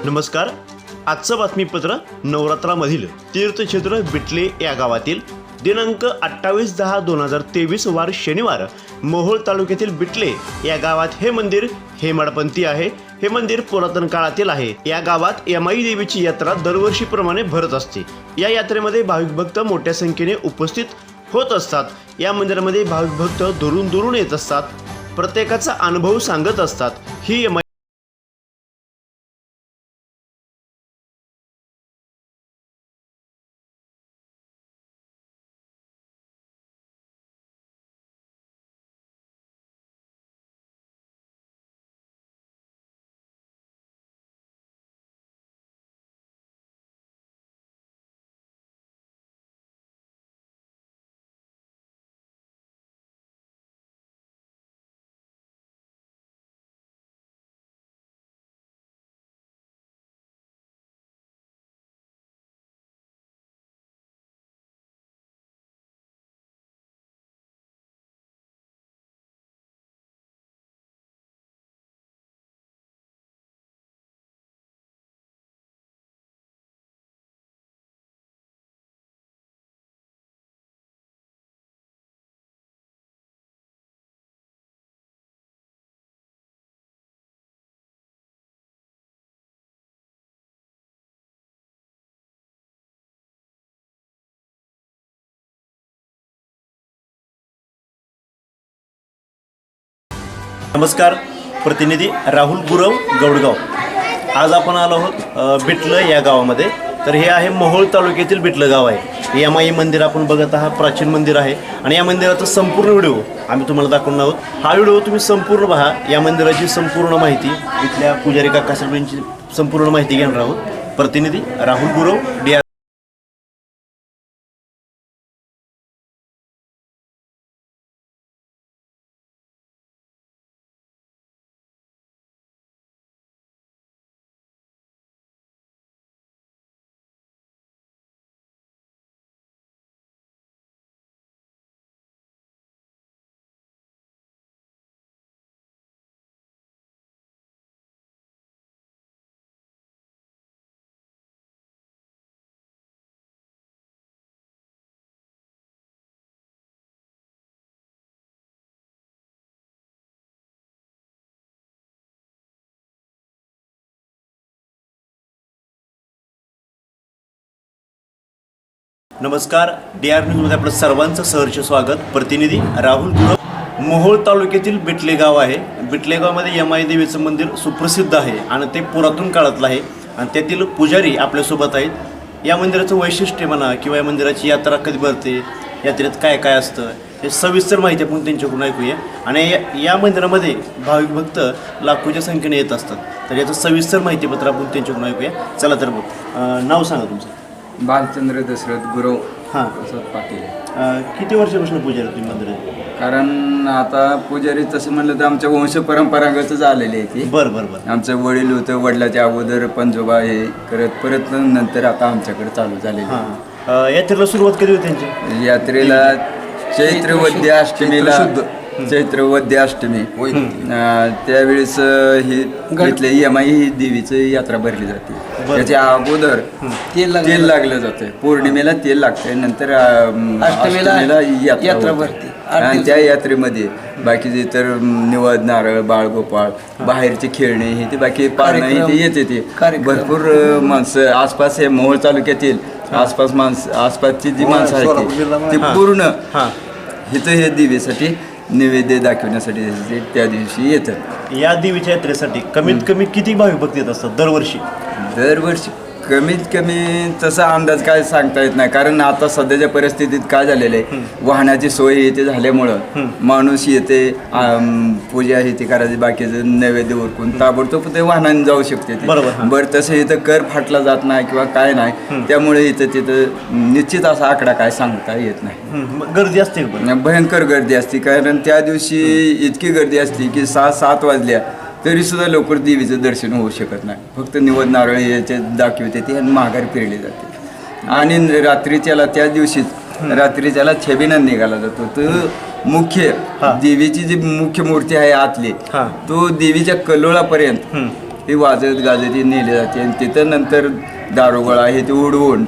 नमस्कार. आजचं बातमीपत्र नवरात्रामधील तीर्थक्षेत्र बिटले या गावातील दिनांक 28/10/2023 वार शनिवार मोहोळ तालुक्यातील बिटले या गावात हे मंदिर हेमाडपंथी आहे. हे मंदिर पुरातन काळातील आहे. या गावात यमाई देवीची यात्रा दरवर्षीप्रमाणे भरत असते. या यात्रेमध्ये भाविक भक्त मोठ्या संख्येने उपस्थित होत असतात. या मंदिरामध्ये भाविक भक्त दुरून दुरून येत असतात. प्रत्येकाचा अनुभव सांगत असतात. ही यमाई नमस्कार. प्रतिनिधी राहुल गुरव गौडगाव. आज आपण आलो आहोत बिटलं या गावामध्ये. तर हे आहे मोहोळ तालुक्यातील बिटलं गाव आहे. यमाई मंदिर आपण बघत आहात. प्राचीन मंदिर आहे आणि या मंदिराचा संपूर्ण व्हिडिओ आम्ही तुम्हाला दाखवणार आहोत. हा व्हिडिओ तुम्ही संपूर्ण पहा. या मंदिराची संपूर्ण माहिती इथल्या पुजारी काकासाहेबांची संपूर्ण माहिती घेणार आहोत. प्रतिनिधी राहुल गुरव डी. नमस्कार. DR न्यूजमध्ये आपलं सर्वांचं सहर्ष स्वागत. प्रतिनिधी राहुल गुरव. मोहोळ तालुक्यातील बिटले गाव आहे. बिटले गावामध्ये यमाई देवीचं मंदिर सुप्रसिद्ध आहे आणि ते पुरातन काळातलं आहे आणि त्यातील पुजारी आपल्यासोबत आहेत. या मंदिराचं वैशिष्ट्य म्हणा किंवा या मंदिराची यात्रा कधी भरते, यात्रेत काय काय असतं हे सविस्तर माहिती आपण त्यांच्याकडून ऐकूया. आणि या मंदिरामध्ये भाविक भक्त लाखोच्या संख्येने येत असतात. तर याचं सविस्तर माहितीपत्र आपण त्यांच्याकडून ऐकूया. चला तर बघ. नाव सांगा तुमचं. बालचंद्र दशरथ गुरव. हां. प्रसाद पाटील. किती वर्षापासून पुजारी तुम्ही मंदिरात? कारण आता पुजारी तसं म्हणलं तर आमच्या वंश परंपरागतच आलेली आहे ती. बरं बरं बरं. आमचं वडील होतं, वडिलाच्या अगोदर पंजोबा हे करत परत नंतर आता आमच्याकडे चालू झालेलं. हां. यात्रेला सुरुवात कधी होती त्यांची? यात्रेला चैत्र वद्य अष्टमीला, चैत्र वद्य अष्टमी त्यावेळेस ही इथल्या यमाई देवीची यात्रा भरली जाते. त्याच्या अगोदर तेल लागलं जातं. पौर्णिमेला तेल लागतंय, नंतर अष्टमीला यात्रा भरते. आणि त्या यात्रेमध्ये बाकीचे इतर निवद, नारळ, बाळगोपाळ, बाहेरचे खेळणे हे ते बाकी पाळणं हे ते येते. ते भरपूर माणसं आसपास हे मोहोळ तालुक्यातील आसपासची जी माणसं आहेत ती पूर्ण इथं हे देवीसाठी नैवेद्य दाखवण्यासाठी त्या दिवशी येतात. या देवीच्या यात्रेसाठी कमीत कमी किती भाविक भक्त येत असतात दरवर्षी? दरवर्षी कमीत कमी तसा अंदाज काय सांगता येत नाही. कारण आता सध्याच्या परिस्थितीत काय झालेलं आहे, वाहनाची सोय येते झाल्यामुळं माणूस येते, पूजा हे ते करायची, बाकीचं नैवेद्य उरकून ताबडतोब ते वाहनाने जाऊ शकते. बरं तसं इथं कर फाटला जात नाही किंवा काय नाही. त्यामुळे इथं तिथं निश्चित असा आकडा काय सांगता येत नाही. गर्दी असते, भयंकर गर्दी असते. कारण त्या दिवशी इतकी गर्दी असते की 6-7 वाजल्या तरी सुद्धा लवकर देवीचं दर्शन होऊ शकत नाही. फक्त निवद, नारळ याचे दाखवते ते आणि माघारी फिरली जाते. आणि रात्रीच्याला त्या दिवशीच रात्रीच्याला छबिना निघाला जातो. तो मुख्य देवीची जी मुख्य मूर्ती आहे आतली, तो देवीच्या कल्लोळापर्यंत ती वाजत गाजत नेली जाते आणि तिथं नंतर दारोगोळा हे ते उडवून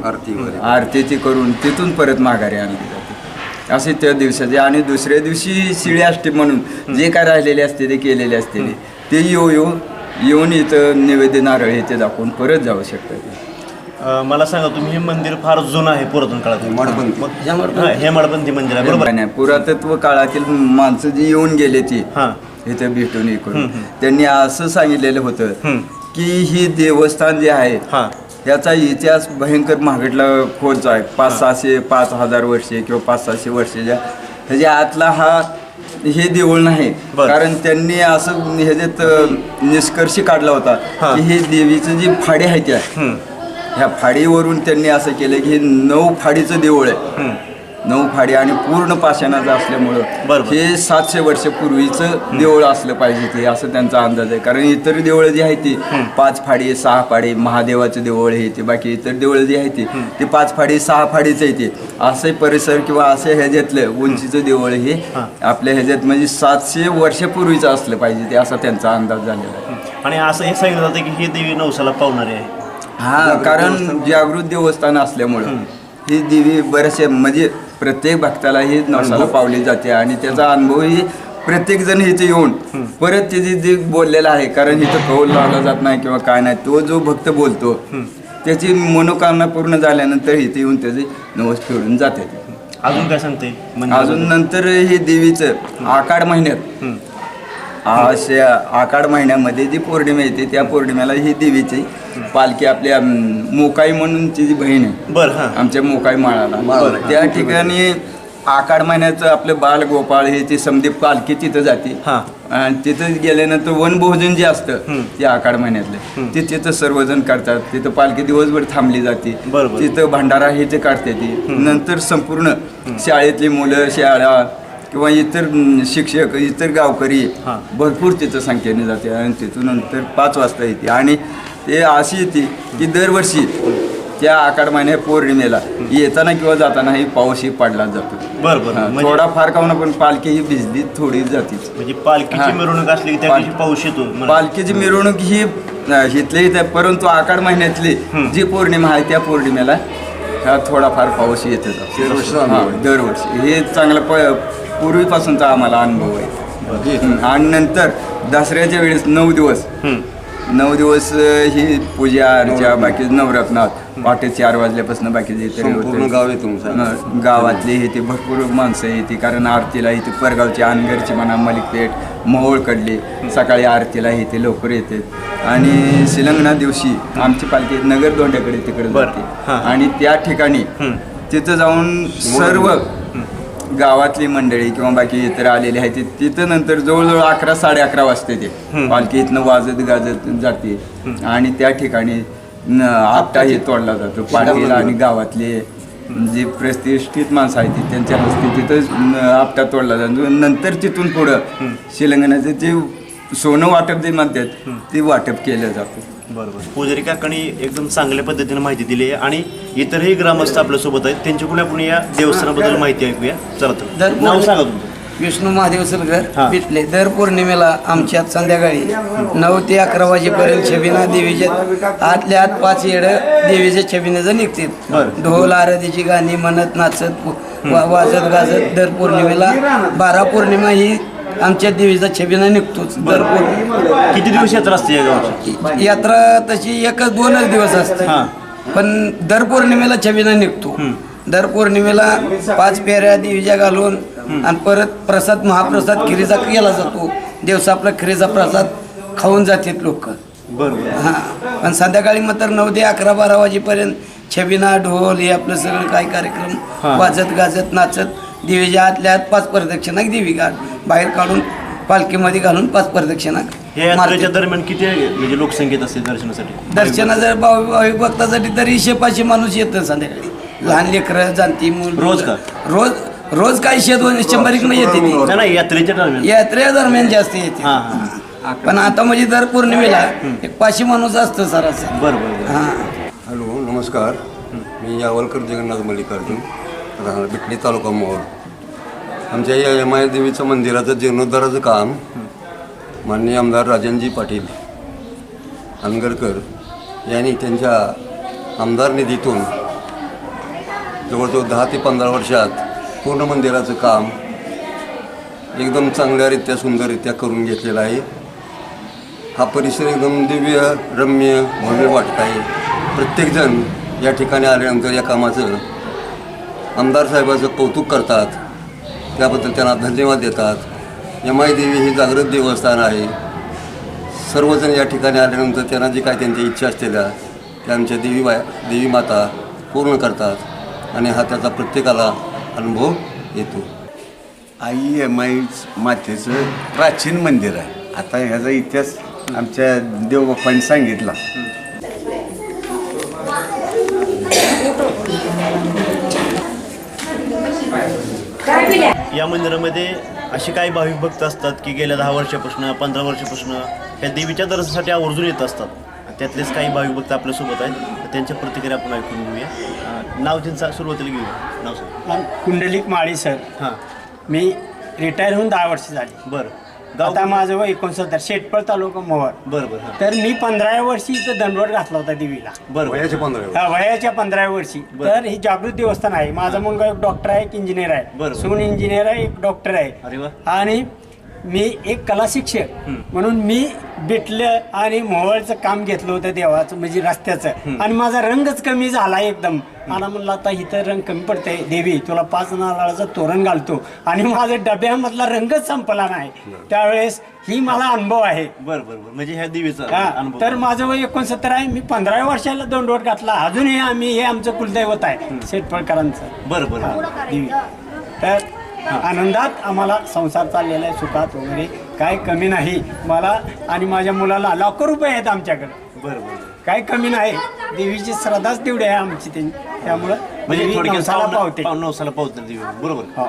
आरतीची करून तिथून परत माघारी आणली जाते असे त्या दिवसाचे. आणि दुसऱ्या दिवशी शिळी अष्टी म्हणून जे काय राहिलेले असते ते केलेले असते ते येऊन इथं नैवेद्य नारळ हे ते दाखवून परत जाऊ शकतात. मला सांगा तुम्ही हे मंदिर फार जुनं आहे पुरातन काळात, हे मडपंथी मंदिर आहे बरोबर? नाही, पुरातत्व काळातील माणसं जी येऊन गेले ती इथे भेटून इकडून त्यांनी असं सांगितलेलं होतं की ही देवस्थान जे आहे याचा इतिहास भयंकर महागडला खोच आहे. 5,000 वर्षे किंवा 500-600 वर्षाच्या ह्याच्या आतला हे देऊळ नाही. कारण त्यांनी असं ह्याच्यात निष्कर्ष काढला होता की हे देवीचं जी फाडी आहे त्या ह्या फाडीवरून त्यांनी असं केलं की हे 9 फाडीचं देऊळ आहे. 9 फाडी आणि पूर्ण पाषाणाचं असल्यामुळं हे 700 वर्षापूर्वीचं देऊळ असलं पाहिजे ते असं त्यांचा अंदाज आहे. कारण इतर देवळं जी आहेत ती 5 फाडी 6 फाडी महादेवाचं देऊळ हे ते बाकी इतर देवळं जी आहेत ती 5 फाडी 6 फाडीचं येते. असे परिसर किंवा असे ह्याच्यातलं उंचीचं देऊळ हे आपल्या ह्याच्यात म्हणजे 700 वर्षापूर्वीचं असलं पाहिजे ते असा त्यांचा अंदाज झालेला आहे. आणि असं एक सांगितलं जातं की ही देवी नवसाला पावणारी आहे. कारण जागृत देवस्थान असल्यामुळं ही देवी बरेचसे म्हणजे प्रत्येक भक्ताला ही नवसाला पावली जाते आणि त्याचा अनुभव ही प्रत्येक जण इथे येऊन परत त्याची जे बोललेला आहे. कारण इथं कौल लावला जात नाही किंवा काय नाही, तो जो भक्त बोलतो त्याची मनोकामना पूर्ण झाल्यानंतर इथे येऊन त्याचे नवस फेडून जाते. अजून काय सांगते? अजून नंतर हे देवीचं आषाढ महिन्यात आषाढ महिन्यामध्ये जी पौर्णिमा येते त्या पौर्णिमेला ही देवीची पालखी आपल्या मोकाई म्हणून तिची बहीण आहे आमच्या मोकाई माळाला त्या ठिकाणी आषाढ महिन्याचं आपलं बाल गोपाळ हे ती समधी पालखी तिथं जाते आणि तिथं गेल्यानंतर वनभोजन जे असतं ते आषाढ महिन्यातलं ते तिथं सर्वजण करतात. तिथं पालखी दिवसभर थांबली जाते, तिथं भंडारा हे ते काढते ती. नंतर संपूर्ण शाळेतली मुलं शाळा किंवा इतर शिक्षक इतर गावकरी भरपूर तिथं संख्येने जाते आणि तिथून नंतर 5 वाजता येते. आणि ते अशी येते की दरवर्षी त्या आषाढ महिन्या पौर्णिमेला येताना किंवा जाताना ही पाऊसही पडला जातो. थोडा फार का होणार पण पालखी ही भिजली थोडी जाते. म्हणजे पालखीची मिरवणूक असली की त्या दिवशी पाऊस येतो. पालखीची मिरवणूक ही इथली परंतु आषाढ महिन्यातली जी पौर्णिमा आहे त्या पौर्णिमेला हा थोडाफार पाऊस येतच दरवर्षी. हे चांगला पूर्वीपासूनचा आम्हाला अनुभव आहे. आणि नंतर दसऱ्याच्या वेळेस 9 दिवस ही पूजा अर्चा बाकी नवरत्नात पहाटे 4 वाजल्यापासून बाकीचे गावातले हे ते भरपूर माणसं येते. कारण आरतीला इथे परगावची अनगरची म्हणा मलिकपेठ मोहोळकडली सकाळी आरतीला हे ते लवकर येते. आणि शिलंगणा दिवशी आमची पालखी नगर दोंड्याकडे तिकडे जाते आणि त्या ठिकाणी तिथं जाऊन सर्व गावातली मंडळी किंवा बाकी इतर आलेले आहेत तिथं नंतर जवळजवळ 11-11:30 वाजते ते पालखी इथनं वाजत गाजत जाते. आणि त्या ठिकाणी आपटाही तोडला जातो पालखीला आणि गावातले जे प्रतिष्ठित माणसं आहेत त्यांच्या हस्ते तिथं आपटा तोडला जातो. नंतर तिथून पुढं शिलंगणाचं जे सोनं वाटप जे म्हणतात ते वाटप केलं जातं. बरोबर. पुजारी काकांनी एकदम चांगल्या पद्धतीने माहिती दिली आहे आणि इतरही ग्रामस्थ आपल्यासोबत आहेत. त्यांच्याकडून आपण या देवस्थानाबद्दल माहिती ऐकूया. चला तर नाव सांगा तुमचं. विष्णू महादेव सलगर भेटले. दर पौर्णिमेला आमच्यात संध्याकाळी 9 ते 11 वाजेपर्यंत छबिना देवीच्या आतल्या आत 5 येडं देवीच्या छबिनेचं निघतील. ढोल आरतीची गाणी म्हणत नाचत वाजत गाजत दर पौर्णिमेला 12 पौर्णिमा ही आमच्या देवीचा छबिना निघतोच. दर पौर्णिमेला किती दिवस यात्रा असते या गावाची? यात्रा तशी 1-2च दिवस असते पण दर पौर्णिमेला छबिना निघतो. दर पौर्णिमेला 5 फेऱ्या देवीच्या घालून आणि परत प्रसाद महाप्रसाद खिरीचा केला जातो. दिवसा आपला खिरीचा प्रसाद खाऊन जातात लोक. बरोबर. पण संध्याकाळी मात्र 9 ते 11-12 वाजेपर्यंत छबिना ढोल हे आपलं सगळं काय कार्यक्रम वाजत गाजत नाचत देवीच्या आतल्या आत 5 प्रदक्षिणा देवी बाहेर काढून पालखीमध्ये घालून 5 प्रदक्षिणा. या यात्रेच्या दरम्यान किती म्हणजे लोकसंख्येत असते दर्शनासाठी? दर्शनाचं भाविक भक्तासाठी तरी 100-500 माणूस येतं संध्याकाळी. लहान लेकरं जाणती मूल रोज का? रोज काही 100-200 येते ती. नाही यात्रेच्या दरम्यान. यात्रे दरम्यान जास्त येते. पण आता म्हणजे दर पौर्णिमेला 500 माणूस असतं सरासरी. बरोबर. हॅलो नमस्कार. मी यावलकर जगन्नाथ मल्लिकार्जुन राहणार बिटली तालुका मोहोळ. आमच्या या यमाई देवीचं मंदिराचं जीर्णोद्धाराचं काम माननीय आमदार राजनजी पाटील हनगरकर यांनी त्यांच्या आमदार निधीतून जवळजवळ 10 ते 15 वर्षात पूर्ण मंदिराचं काम एकदम चांगल्यारीत्या सुंदररित्या करून घेतलेला आहे. हा परिसर एकदम दिव्य रम्य भव्य वाटत आहे. प्रत्येकजण या ठिकाणी आल्यानंतर या कामाचं आमदार साहेबाचं कौतुक करतात, त्याबद्दल त्यांना धन्यवाद देतात. यमाई देवी हे जागृत देवस्थान आहे. सर्वजण या ठिकाणी आल्यानंतर त्यांना जे काय त्यांच्या इच्छा असलेल्या त्या आमच्या देवी माता पूर्ण करतात आणि हा त्याचा प्रत्येकाला अनुभव येतो. आई यमाई मातेचं प्राचीन मंदिर आहे. आता ह्याचा इतिहास आमच्या देवबापांनी सांगितला. या मंदिरामध्ये असे काही भाविक भक्त असतात की गेल्या 10 वर्षापासून 15 वर्षापासून ह्या देवीच्या दर्शनासाठी आवर्जून येत असतात. त्यातलेच काही भाविक भक्त आपल्यासोबत आहेत, तर त्यांच्या प्रतिक्रिया आपण ऐकून घेऊया. नाव त्यांचा सुरुवातीला घेऊया. नाव सर? कुंडलिक माळी सर. हां, मी रिटायर होऊन 10 वर्ष झाली. बरं. आता माझं वय 69, शेटपळ तालुका मोहोळ. बरं बरं. हां, तर मी 15व्या वर्षी इथं दंडवट घातला होता देवीला. बरं. वयाचे 15 वयाच्या 15व्या वर्षी. बरं. तर हे जागृत देवस्थान आहे. माझा मुलगा एक डॉक्टर आहे, एक इंजिनियर आहे. बरं. सून इंजिनियर आहे, एक डॉक्टर आहे. अरे वा. आणि मी एक कला शिक्षक म्हणून मी बिटलं आणि मोहोळचं काम घेतलं होतं देवाचं, म्हणजे रस्त्याचं. आणि माझा रंगच कमी झाला एकदम. मला म्हणलं आता इथं रंग कमी पडतंय, देवी तुला 5 नारळाचं तोरण घालतो. आणि माझा डब्यामधला रंगच संपला नाही. त्यावेळेस ही मला अनुभव आहे. बरं बरं बरं. म्हणजे ह्या देवीचा हा, अनुभव. तर माझं वय 69 आहे. मी 15व्या वर्षाला दंडवट घातला. अजूनही हे आमचं कुलदैवत आहे शेटपळकरांचं बरं बरं. देवी. तर आनंदात आम्हाला संसार चाललेला आहे, सुखात वगैरे काय कमी नाही मला. आणि माझ्या मुलाला लाखो रुपये आहेत आमच्याकडे. बरं बरं. काय कमी नाही. देवीची श्रद्धाच तेवढी आहे आमची. त्यामुळं म्हणजे देवी थोडक्यात नवसाला पावते. नवसाला पावते देवी. बरोबर. हो.